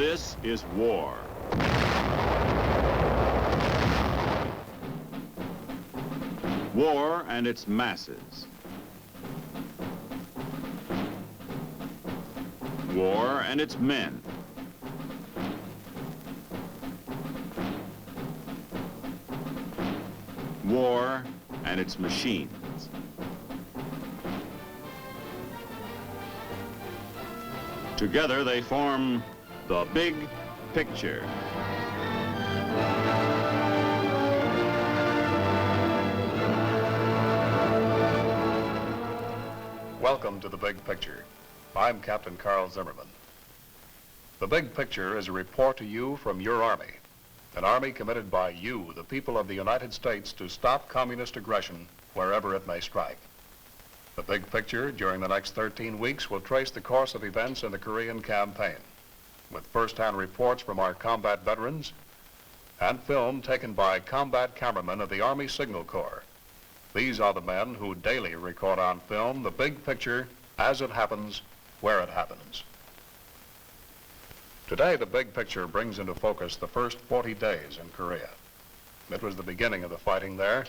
This is war. War and its masses. War and its men. War and its machines. Together they form the big picture. Welcome to The Big Picture. I'm Captain Carl Zimmerman. The Big Picture is a report to you from your Army, an Army committed by you, the people of the United States, to stop communist aggression wherever it may strike. The Big Picture during the next 13 weeks will trace the course of events in the Korean campaign, with first-hand reports from our combat veterans and film taken by combat cameramen of the Army Signal Corps. These are the men who daily record on film the big picture as it happens, where it happens. Today, the big picture brings into focus the first 40 days in Korea. It was the beginning of the fighting there,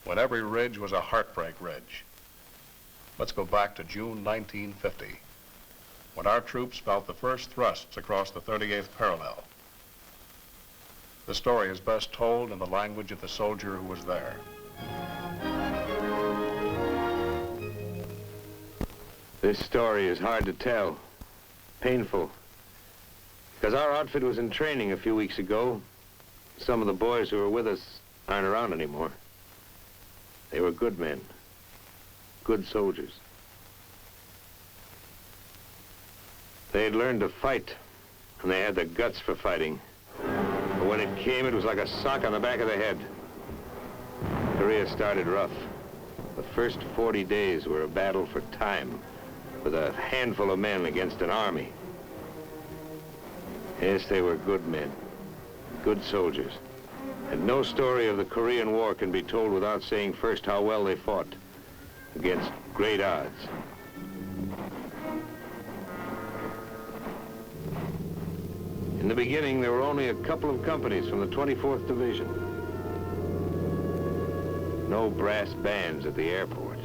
when every ridge was a heartbreak ridge. Let's go back to June 1950, when our troops felt the first thrusts across the 38th parallel. The story is best told in the language of the soldier who was there. This story is hard to tell, painful, because our outfit was in training a few weeks ago. Some of the boys who were with us aren't around anymore. They were good men, good soldiers. They had learned to fight, and they had the guts for fighting. But when it came, it was like a sock on the back of the head. Korea started rough. The first 40 days were a battle for time, with a handful of men against an army. Yes, they were good men, good soldiers. And no story of the Korean War can be told without saying first how well they fought against great odds. In the beginning, there were only a couple of companies from the 24th Division. No brass bands at the airport.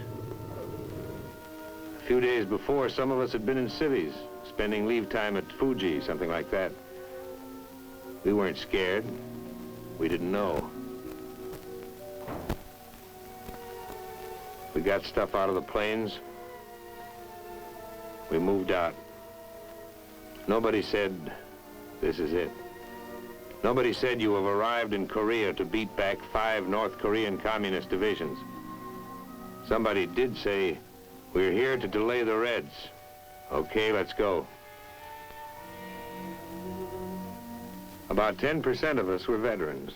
A few days before, some of us had been in cities, spending leave time at Fuji, something like that. We weren't scared. We didn't know. We got stuff out of the planes. We moved out. Nobody said, this is it. Nobody said you have arrived in Korea to beat back 5 North Korean communist divisions. Somebody did say, we're here to delay the Reds. Okay, let's go. About 10% of us were veterans.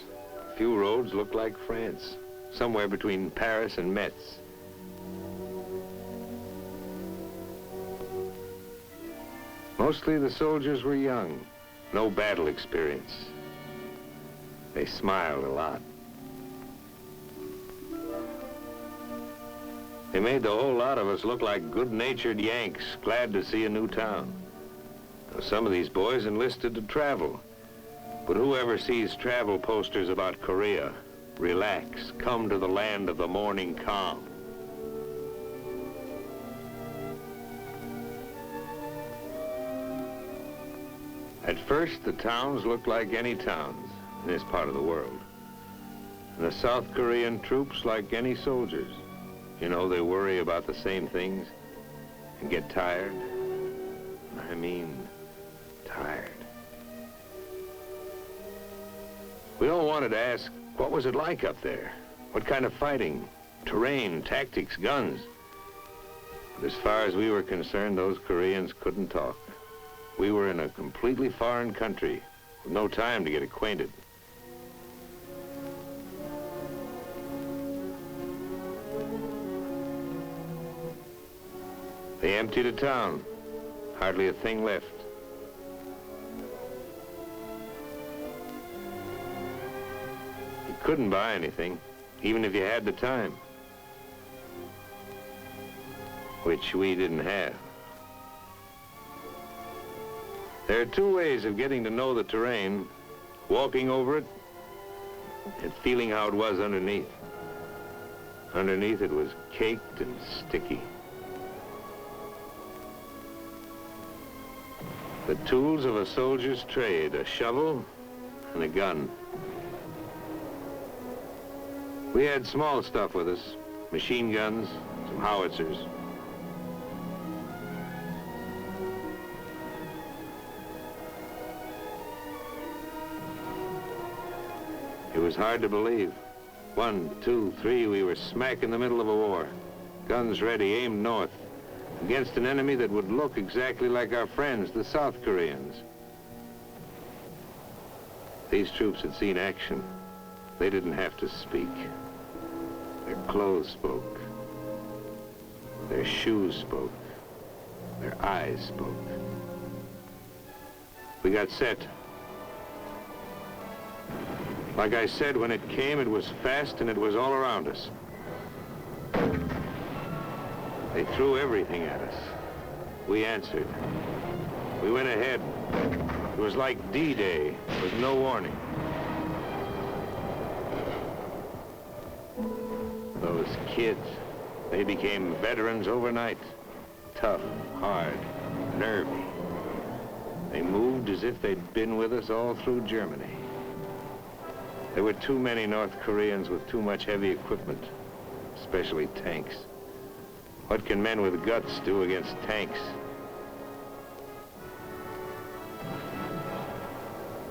A few roads looked like France, somewhere between Paris and Metz. Mostly the soldiers were young, no battle experience. They smiled a lot. They made the whole lot of us look like good-natured Yanks, glad to see a new town. Now, some of these boys enlisted to travel, but whoever sees travel posters about Korea, relax, come to the land of the morning calm. At first, the towns looked like any towns in this part of the world. And the South Korean troops like any soldiers. You know, they worry about the same things and get tired. I mean, tired. We all wanted to ask, what was it like up there? What kind of fighting, terrain, tactics, guns? But as far as we were concerned, those Koreans couldn't talk. We were in a completely foreign country with no time to get acquainted. They emptied a town, hardly a thing left. You couldn't buy anything, even if you had the time, which we didn't have. There are two ways of getting to know the terrain: walking over it and feeling how it was underneath. Underneath it was caked and sticky. The tools of a soldier's trade: a shovel and a gun. We had small stuff with us: machine guns, some howitzers. It was hard to believe. 1, 2, 3, we were smack in the middle of a war. Guns ready, aimed north, against an enemy that would look exactly like our friends, the South Koreans. These troops had seen action. They didn't have to speak. Their clothes spoke. Their shoes spoke. Their eyes spoke. We got set. Like I said, when it came, it was fast and it was all around us. They threw everything at us. We answered. We went ahead. It was like D-Day, with no warning. Those kids, they became veterans overnight. Tough, hard, nervy. They moved as if they'd been with us all through Germany. There were too many North Koreans with too much heavy equipment, especially tanks. What can men with guts do against tanks?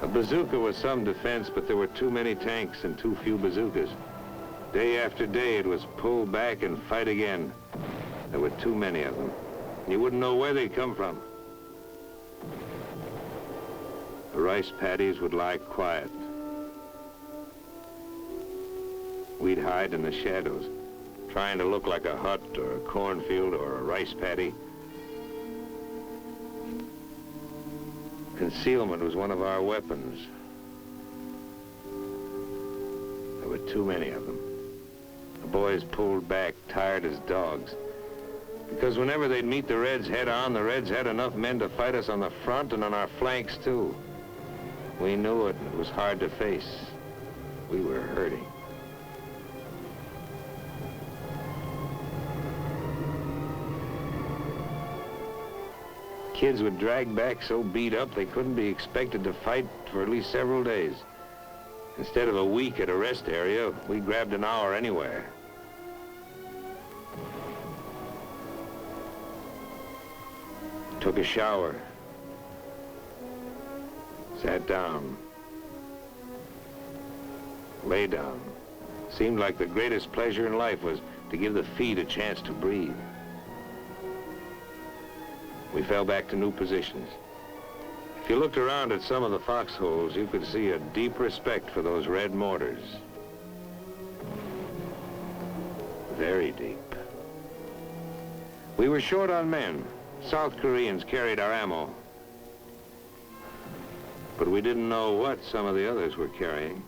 A bazooka was some defense, but there were too many tanks and too few bazookas. Day after day, it was pull back and fight again. There were too many of them. You wouldn't know where they'd come from. The rice paddies would lie quiet. We'd hide in the shadows, trying to look like a hut or a cornfield or a rice paddy. Concealment was one of our weapons. There were too many of them. The boys pulled back, tired as dogs. Because whenever they'd meet the Reds head-on, the Reds had enough men to fight us on the front and on our flanks, too. We knew it, and it was hard to face. We were hurting. Kids would drag back so beat up they couldn't be expected to fight for at least several days. Instead of a week at a rest area, we grabbed an hour anywhere. Took a shower. Sat down. Lay down. Seemed like the greatest pleasure in life was to give the feet a chance to breathe. We fell back to new positions. If you looked around at some of the foxholes, you could see a deep respect for those red mortars. Very deep. We were short on men. South Koreans carried our ammo. But we didn't know what some of the others were carrying.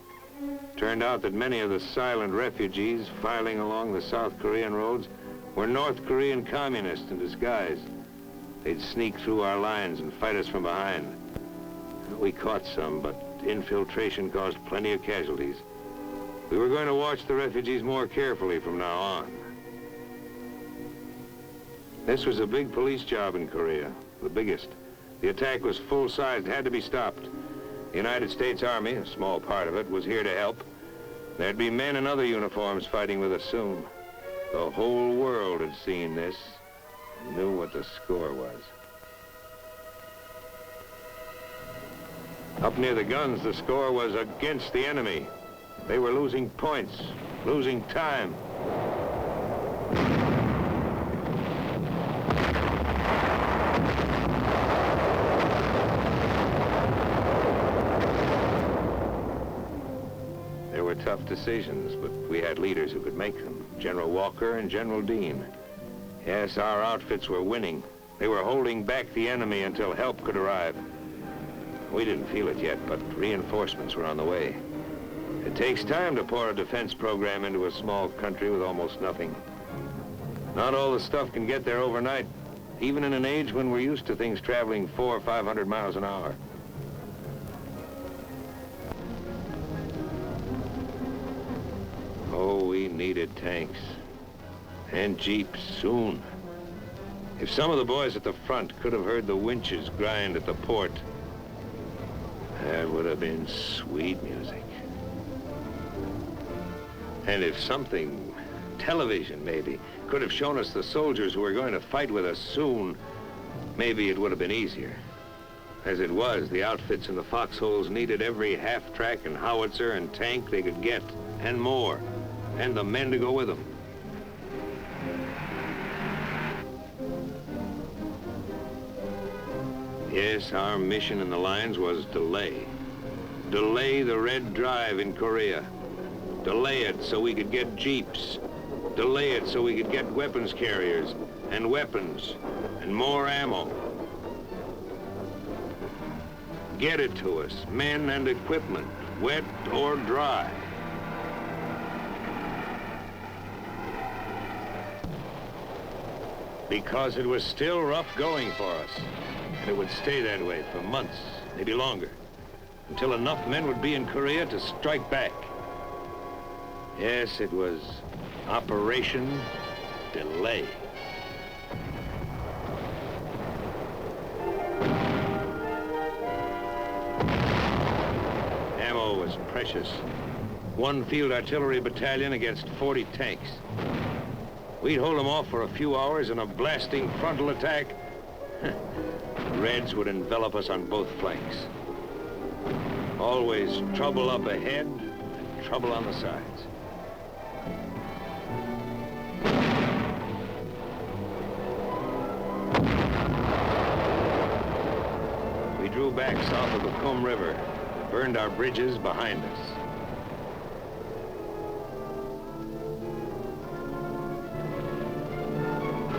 Turned out that many of the silent refugees filing along the South Korean roads were North Korean communists in disguise. They'd sneak through our lines and fight us from behind. We caught some, but infiltration caused plenty of casualties. We were going to watch the refugees more carefully from now on. This was a big police job in Korea, the biggest. The attack was full-sized, had to be stopped. The United States Army, a small part of it, was here to help. There'd be men in other uniforms fighting with us soon. The whole world had seen this. Knew what the score was. Up near the guns, the score was against the enemy. They were losing points, losing time. There were tough decisions, but we had leaders who could make them. General Walker and General Dean. Yes, our outfits were winning. They were holding back the enemy until help could arrive. We didn't feel it yet, but reinforcements were on the way. It takes time to pour a defense program into a small country with almost nothing. Not all the stuff can get there overnight. even in an age when we're used to things traveling 400 or 500 miles an hour. Oh, we needed tanks and jeeps soon. If some of the boys at the front could have heard the winches grind at the port, that would have been sweet music. And if something, television maybe, could have shown us the soldiers who were going to fight with us soon, maybe it would have been easier. As it was, the outfits in the foxholes needed every half-track and howitzer and tank they could get, and more, and the men to go with them. Yes, our mission in the lines was delay. Delay the Red Drive in Korea. Delay it so we could get jeeps. Delay it so we could get weapons carriers and weapons and more ammo. Get it to us, men and equipment, wet or dry. Because it was still rough going for us. And it would stay that way for months, maybe longer, until enough men would be in Korea to strike back. Yes, it was Operation Delay. Ammo was precious. One field artillery battalion against 40 tanks. We'd hold them off for a few hours in a blasting frontal attack. The Reds would envelop us on both flanks. Always trouble up ahead and trouble on the sides. We drew back south of the Kum River, burned our bridges behind us.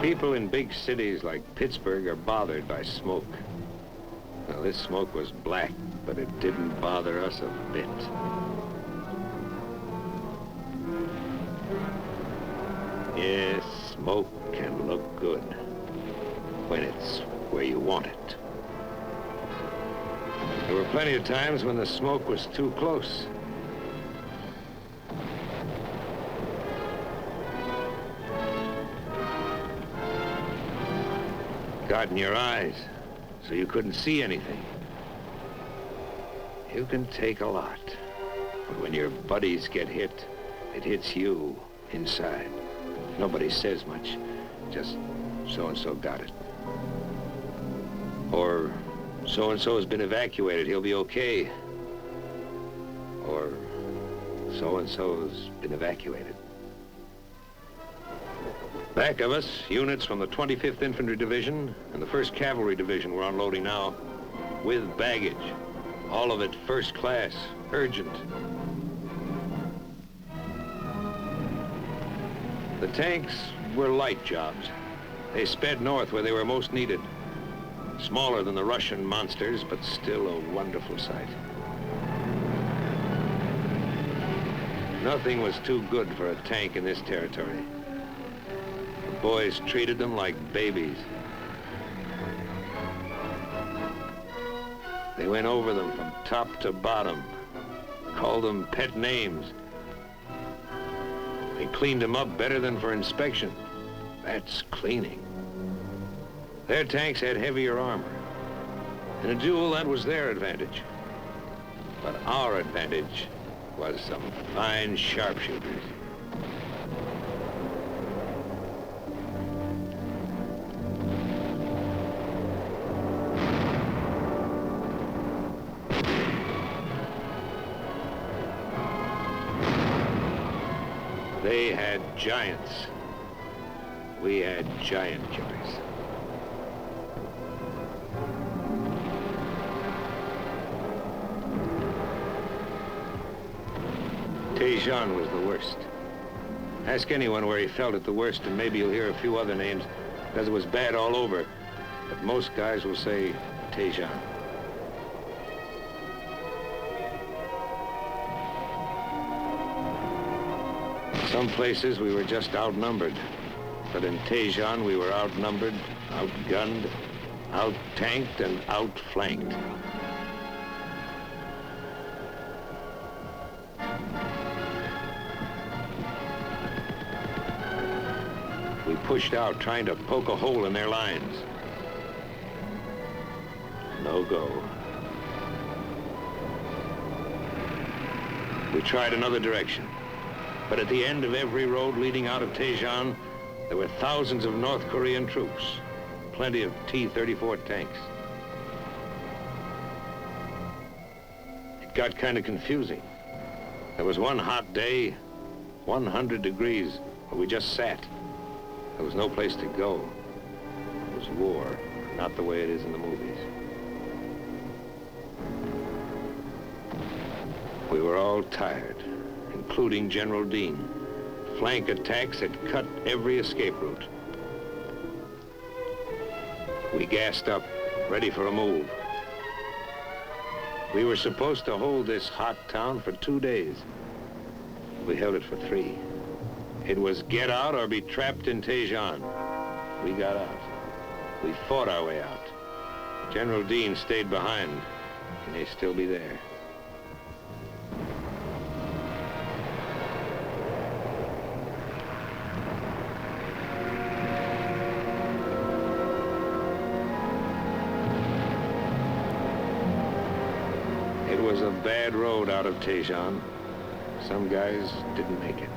People in big cities like Pittsburgh are bothered by smoke. Now, this smoke was black, but it didn't bother us a bit. Yes, smoke can look good when it's where you want it. There were plenty of times when the smoke was too close. Got in your eyes, so you couldn't see anything. You can take a lot, but when your buddies get hit, it hits you inside. Nobody says much, just so-and-so got it. Or so-and-so has been evacuated, he'll be okay. Or so-and-so's been evacuated. Back of us, units from the 25th Infantry Division and the 1st Cavalry Division were unloading now, with baggage. All of it first class, urgent. The tanks were light jobs. They sped north where they were most needed. Smaller than the Russian monsters, but still a wonderful sight. Nothing was too good for a tank in this territory. Boys treated them like babies. They went over them from top to bottom, called them pet names. They cleaned them up better than for inspection. That's cleaning. Their tanks had heavier armor. In a duel, that was their advantage. But our advantage was some fine sharpshooters. They had giants. We had giant killers. Tejan was the worst. Ask anyone where he felt it the worst, and maybe you'll hear a few other names, because it was bad all over. But most guys will say Tejan. Some places we were just outnumbered. But in Tejon, we were outnumbered, outgunned, out-tanked, and outflanked. We pushed out, trying to poke a hole in their lines. No go. We tried another direction. But at the end of every road leading out of Tejon, there were thousands of North Korean troops, plenty of T-34 tanks. It got kind of confusing. There was one hot day, 100 degrees, where we just sat. There was no place to go. It was war, not the way it is in the movies. We were all tired, including General Dean. Flank attacks had cut every escape route. We gassed up, ready for a move. We were supposed to hold this hot town for 2 days. We held it for 3. It was get out or be trapped in Tejon. We got out. We fought our way out. General Dean stayed behind. He may still be there. It was a bad road out of Tejon. Some guys didn't make it.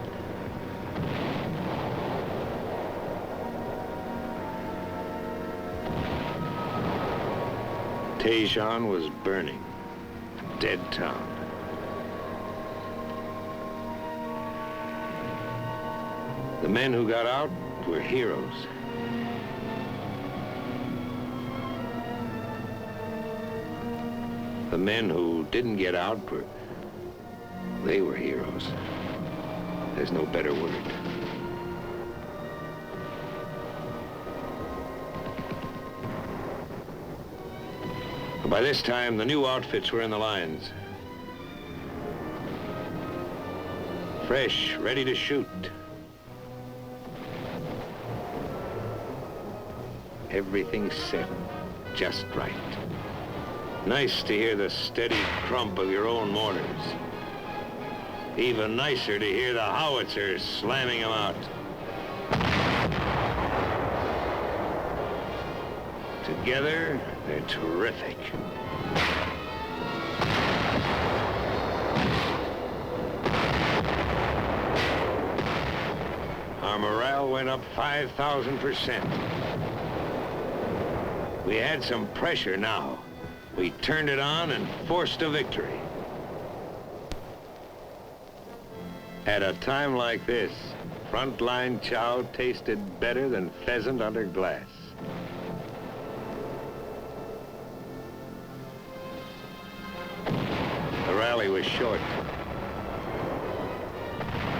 Tejon was burning, a dead town. The men who got out were heroes. The men who didn't get out they were heroes. There's no better word. By this time, the new outfits were in the lines. Fresh, ready to shoot. Everything set just right. Nice to hear the steady crump of your own mortars. Even nicer to hear the howitzers slamming them out. Together, they're terrific. Our morale went up 5,000%. We had some pressure now. We turned it on and forced a victory. At a time like this, frontline chow tasted better than pheasant under glass. The rally was short.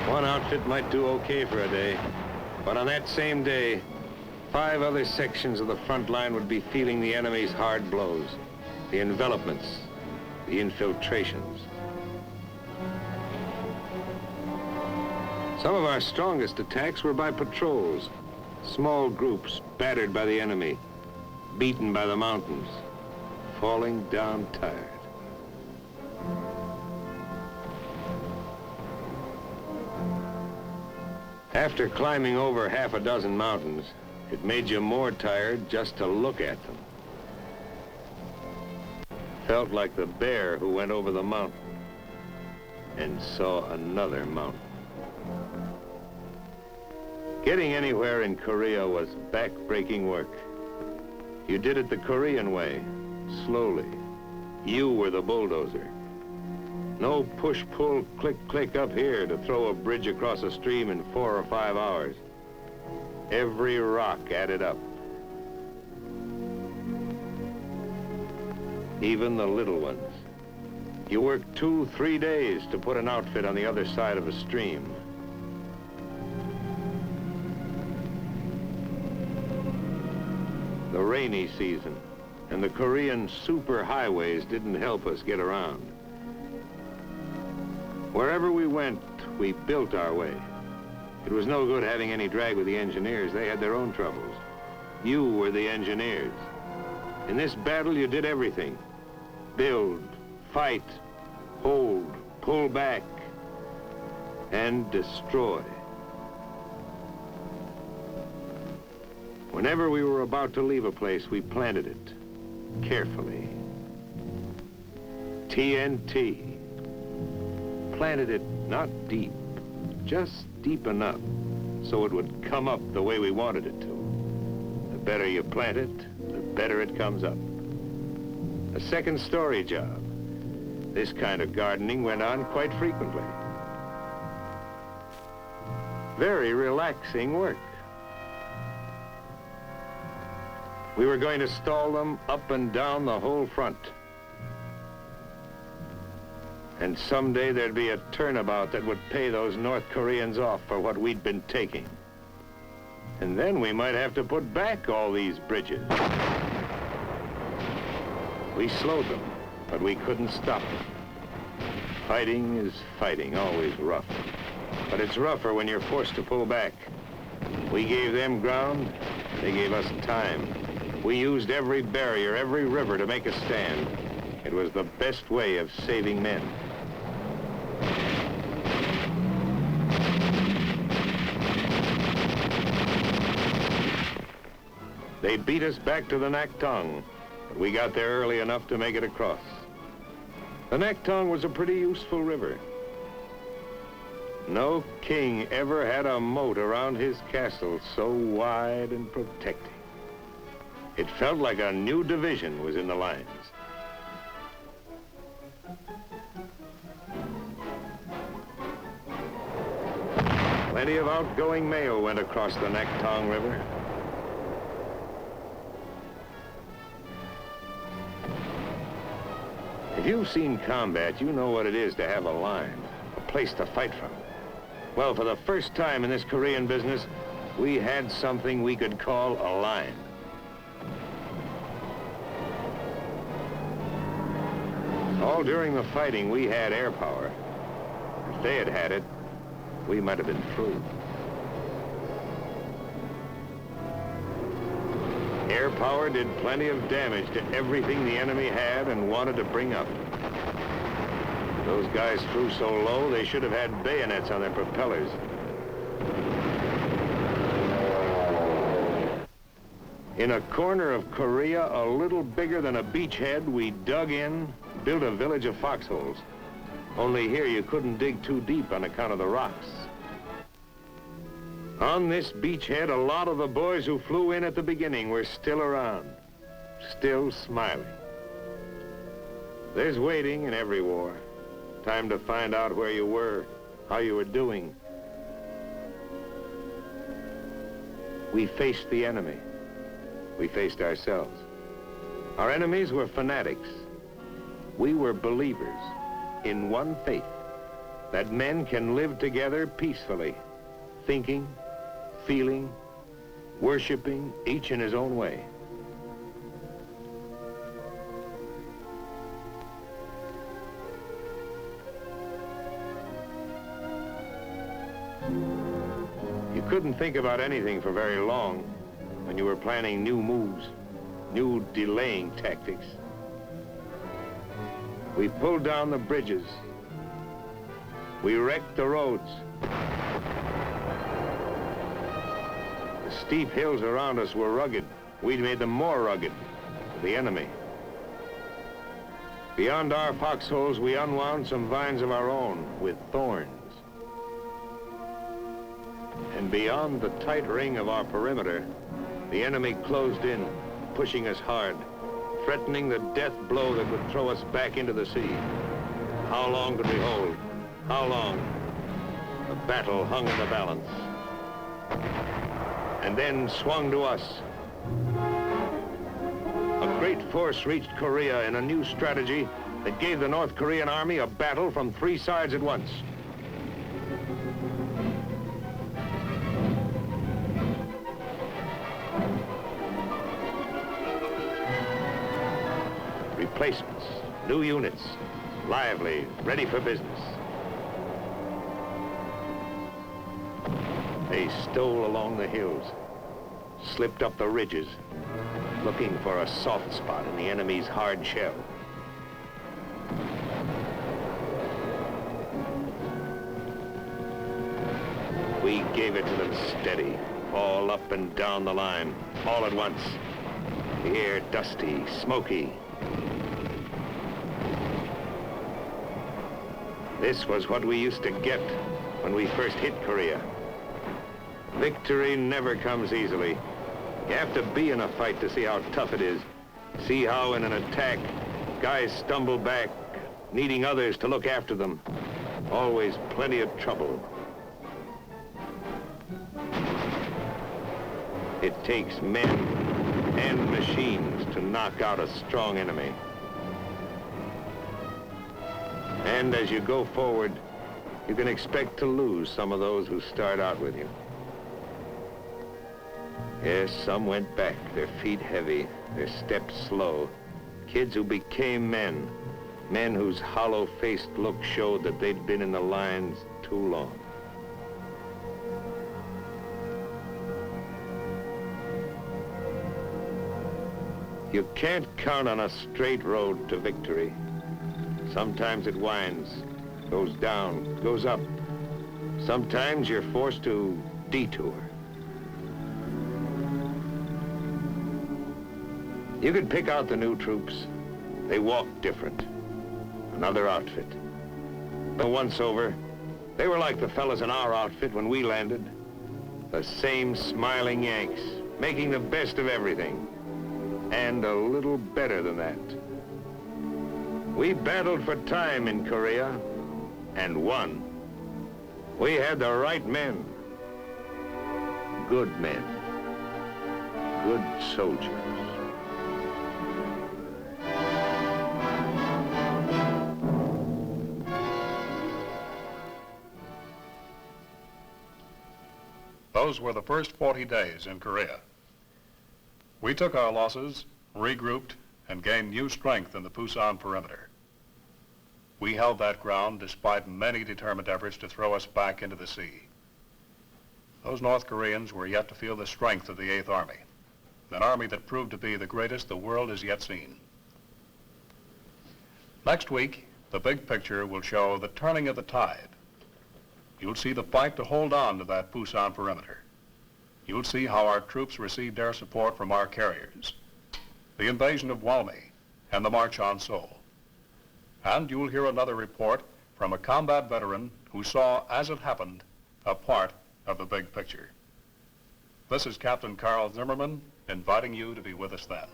One outfit might do okay for a day, but on that same day, 5 other sections of the front line would be feeling the enemy's hard blows, the envelopments, the infiltrations. Some of our strongest attacks were by patrols, small groups battered by the enemy, beaten by the mountains, falling down tired. After climbing over half a dozen mountains, it made you more tired just to look at them. Felt like the bear who went over the mountain and saw another mountain. Getting anywhere in Korea was back-breaking work. You did it the Korean way, slowly. You were the bulldozer. No push-pull, click-click up here to throw a bridge across a stream in 4 or 5 hours. Every rock added up. Even the little ones. You worked 2-3 days to put an outfit on the other side of a stream. The rainy season and the Korean super highways didn't help us get around. Wherever we went, we built our way. It was no good having any drag with the engineers. They had their own troubles. You were the engineers. In this battle, you did everything. Build, fight, hold, pull back, and destroy. Whenever we were about to leave a place, we planted it carefully. TNT. Planted it not deep, just deep enough so it would come up the way we wanted it to. The better you plant it, the better it comes up. A second story job. This kind of gardening went on quite frequently. Very relaxing work. We were going to stall them up and down the whole front. And someday there'd be a turnabout that would pay those North Koreans off for what we'd been taking. And then we might have to put back all these bridges. We slowed them, but we couldn't stop them. Fighting is fighting, always rough. But it's rougher when you're forced to pull back. We gave them ground, they gave us time. We used every barrier, every river to make a stand. It was the best way of saving men. They beat us back to the Naktong, but we got there early enough to make it across. The Naktong was a pretty useful river. No king ever had a moat around his castle so wide and protecting. It felt like a new division was in the lines. Plenty of outgoing mail went across the Naktong River. If you've seen combat, you know what it is to have a line, a place to fight from. Well, for the first time in this Korean business, we had something we could call a line. All during the fighting, we had air power. If they had had it, we might have been through. Air power did plenty of damage to everything the enemy had and wanted to bring up. Those guys flew so low, they should have had bayonets on their propellers. In a corner of Korea, a little bigger than a beachhead, we dug in, built a village of foxholes. Only here you couldn't dig too deep on account of the rocks. On this beachhead, a lot of the boys who flew in at the beginning were still around, still smiling. There's waiting in every war. Time to find out where you were, how you were doing. We faced the enemy. We faced ourselves. Our enemies were fanatics. We were believers in one faith, that men can live together peacefully, thinking, feeling, worshiping, each in his own way. You couldn't think about anything for very long when you were planning new moves, new delaying tactics. We pulled down the bridges. We wrecked the roads. The steep hills around us were rugged. We'd made them more rugged for the enemy. Beyond our foxholes, we unwound some vines of our own with thorns. And beyond the tight ring of our perimeter, the enemy closed in, pushing us hard, threatening the death blow that would throw us back into the sea. How long could we hold? How long? The battle hung in the balance. And then swung to us. A great force reached Korea in a new strategy that gave the North Korean army a battle from 3 sides at once. Replacements, new units, lively, ready for business. They stole along the hills, slipped up the ridges, looking for a soft spot in the enemy's hard shell. We gave it to them steady, all up and down the line, all at once. The air dusty, smoky. This was what we used to get when we first hit Korea. Victory never comes easily. You have to be in a fight to see how tough it is. See how in an attack, guys stumble back, needing others to look after them. Always plenty of trouble. It takes men and machines to knock out a strong enemy. And as you go forward, you can expect to lose some of those who start out with you. Yes, some went back, their feet heavy, their steps slow. Kids who became men, men whose hollow-faced look showed that they'd been in the lines too long. You can't count on a straight road to victory. Sometimes it winds, goes down, goes up. Sometimes you're forced to detour. You could pick out the new troops. They walked different. Another outfit. But once over, they were like the fellas in our outfit when we landed. The same smiling Yanks, making the best of everything. And a little better than that. We battled for time in Korea and won. We had the right men. Good men. Good soldiers. Those were the first 40 days in Korea. We took our losses, regrouped, and gained new strength in the Pusan perimeter. We held that ground despite many determined efforts to throw us back into the sea. Those North Koreans were yet to feel the strength of the 8th Army, an army that proved to be the greatest the world has yet seen. Next week, the big picture will show the turning of the tide. You'll see the fight to hold on to that Pusan perimeter. You'll see how our troops received air support from our carriers, the invasion of Walmy, and the march on Seoul. And you'll hear another report from a combat veteran who saw, as it happened, a part of the big picture. This is Captain Carl Zimmerman inviting you to be with us then.